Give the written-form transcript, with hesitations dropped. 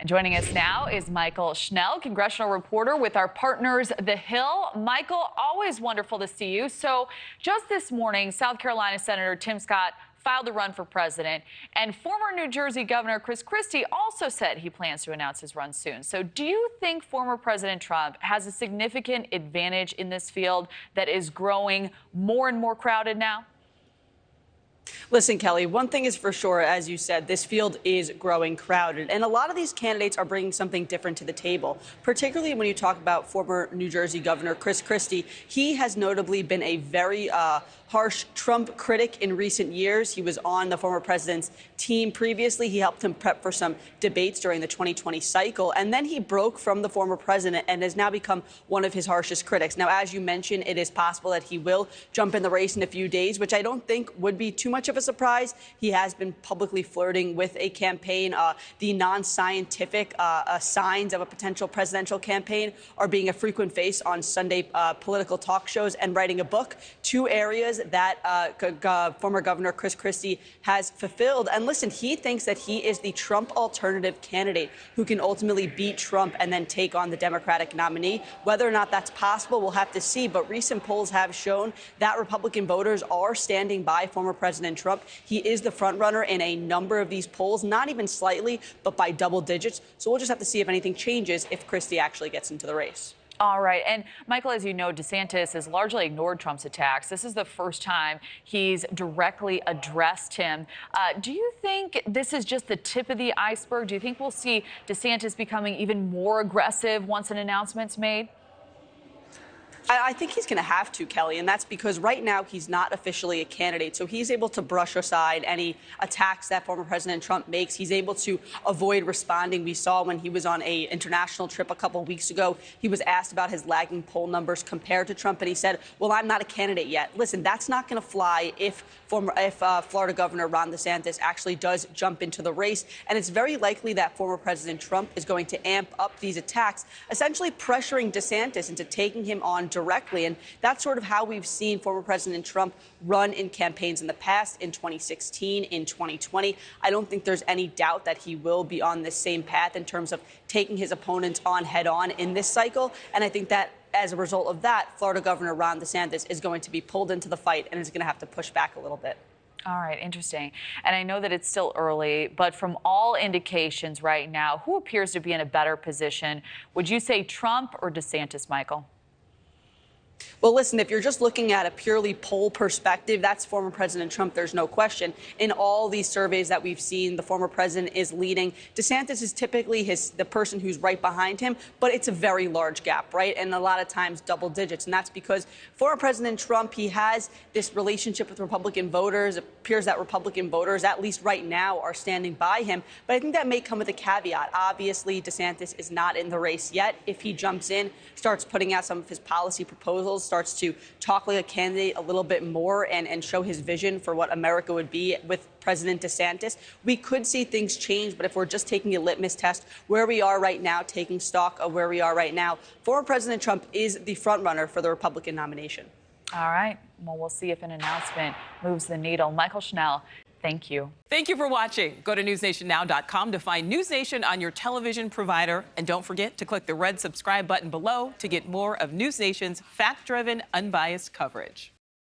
And joining us now is Mychael Schnell, congressional reporter with our partners, The Hill. Mychael, always wonderful to see you. So just this morning, South Carolina Senator Tim Scott filed to run for president, and former New Jersey Governor Chris Christie also said he plans to announce his run soon. So do you think former President Trump has a significant advantage in this field that is growing more and more crowded now? Listen, Kelly, one thing is for sure, as you said, this field is growing crowded. And a lot of these candidates are bringing something different to the table, particularly when you talk about former New Jersey Governor Chris Christie. He has notably been a very harsh Trump critic in recent years. He was on the former president's team previously. He helped him prep for some debates during the 2020 cycle. And then he broke from the former president and has now become one of his harshest critics. Now, as you mentioned, it is possible that he will jump in the race in a few days, which I don't think would be too much of a surprise. He has been publicly flirting with a campaign. The non-scientific signs of a potential presidential campaign are being a frequent face on Sunday political talk shows and writing a book, two areas that former Governor Chris Christie has fulfilled. And listen, he thinks that he is the Trump alternative candidate who can ultimately beat Trump and then take on the Democratic nominee. Whether or not that's possible, we'll have to see. But recent polls have shown that Republican voters are standing by former President Trump. He is the front runner in a number of these polls, not even slightly, but by double digits. So we'll just have to see if anything changes if Christie actually gets into the race. All right. And Mychael, as you know, DeSantis has largely ignored Trump's attacks. This is the first time he's directly addressed him. Do you think this is just the tip of the iceberg? Do you think we'll see DeSantis becoming even more aggressive once an announcement's made? I think he's going to have to, Kelly, and that's because right now he's not officially a candidate. So he's able to brush aside any attacks that former President Trump makes. He's able to avoid responding. We saw when he was on an international trip a couple of weeks ago, he was asked about his lagging poll numbers compared to Trump, and he said, well, I'm not a candidate yet. Listen, that's not going to fly if Florida Governor Ron DeSantis actually does jump into the race. And it's very likely that former President Trump is going to amp up these attacks, essentially pressuring DeSantis into taking him on directly. And that's sort of how we've seen former President Trump run in campaigns in the past, in 2016, in 2020. I don't think there's any doubt that he will be on this same path in terms of taking his opponents on head on in this cycle. And I think that as a result of that, Florida Governor Ron DeSantis is going to be pulled into the fight and is going to have to push back a little bit. All right, interesting. And I know that it's still early, but from all indications right now, who appears to be in a better position? Would you say Trump or DeSantis, Mychael? Well, listen, if you're just looking at a purely poll perspective, that's former President Trump. There's no question. In all these surveys that we've seen, the former president is leading. DeSantis is typically the person who's right behind him, but it's a very large gap, right? And a lot of times double digits. And that's because former President Trump, he has this relationship with Republican voters. It appears that Republican voters, at least right now, are standing by him. But I think that may come with a caveat. Obviously, DeSantis is not in the race yet. If he jumps in, starts putting out some of his policy proposals, starts to talk like a candidate a little bit more and show his vision for what America would be with President DeSantis, we could see things change. But if we're just taking a litmus test where we are right now, taking stock of where we are right now, former President Trump is the front runner for the Republican nomination. All right. Well, we'll see if an announcement moves the needle. Mychael Schnell, thank you. Thank you for watching. Go to newsnationnow.com to find News Nation on your television provider. And don't forget to click the red subscribe button below to get more of News Nation's fact-driven, unbiased coverage.